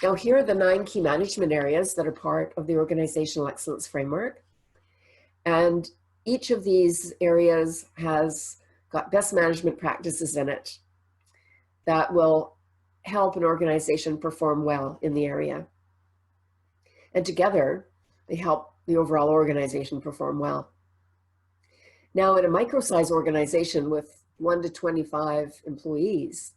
Now, here are the 9 key management areas that are part of the Organizational Excellence Framework. And each of these areas has got best management practices in it that will help an organization perform well in the area. And together, they help the overall organization perform well. Now, in a micro-size organization with 1 to 25 employees,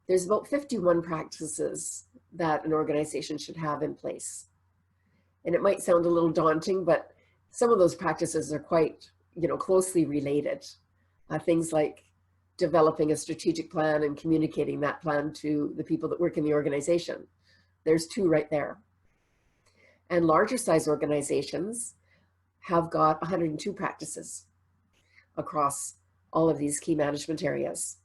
there's about 51 practices that an organization should have in place. And it might sound a little daunting, but some of those practices are quite, closely related. Things like developing a strategic plan and communicating that plan to the people that work in the organization. There's 2 right there. And larger size organizations have got 102 practices across all of these key management areas.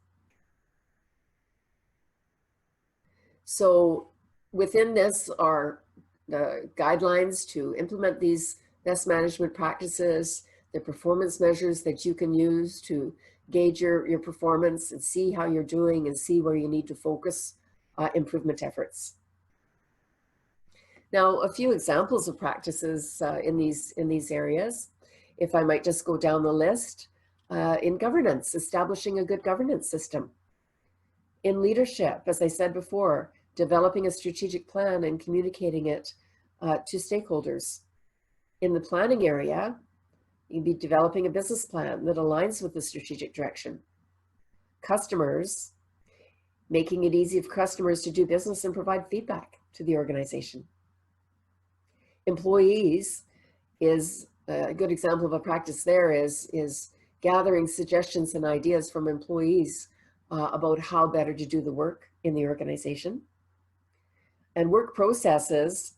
So within this are the guidelines to implement these best management practices, the performance measures that you can use to gauge your performance and see how you're doing and see where you need to focus improvement efforts. Now, a few examples of practices in these areas, if I might just go down the list. In governance, establishing a good governance system. In leadership, as I said before, developing a strategic plan and communicating it to stakeholders. In the planning area, you'd be developing a business plan that aligns with the strategic direction. Customers, making it easy for customers to do business and provide feedback to the organization. Employees is a good example of a practice there is gathering suggestions and ideas from employees about how better to do the work in the organization. And work processes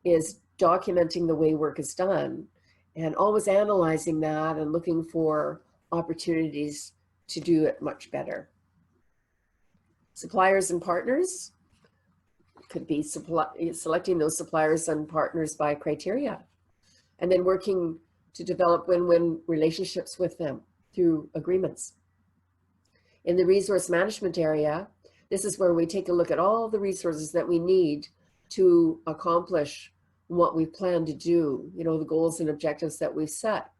is documenting the way work is done and always analyzing that and looking for opportunities to do it much better. Suppliers and partners could be selecting those suppliers and partners by criteria, and then working to develop win-win relationships with them through agreements. In the resource management area, this is where we take a look at all the resources that we need to accomplish what we plan to do, the goals and objectives that we've set.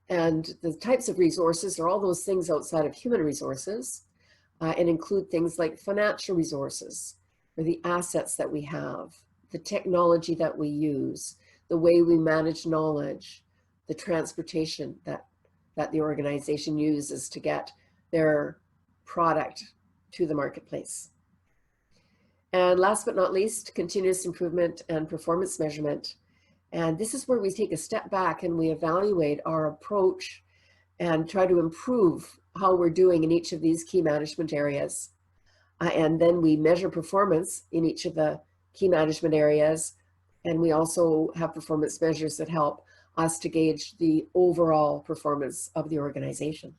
And the types of resources are all those things outside of human resources and include things like financial resources, or the assets that we have, the technology that we use, the way we manage knowledge, the transportation that the organization uses to get their product to the marketplace. And last but not least, continuous improvement and performance measurement. And this is where we take a step back and we evaluate our approach and try to improve how we're doing in each of these key management areas. And then we measure performance in each of the key management areas. And we also have performance measures that help us to gauge the overall performance of the organization.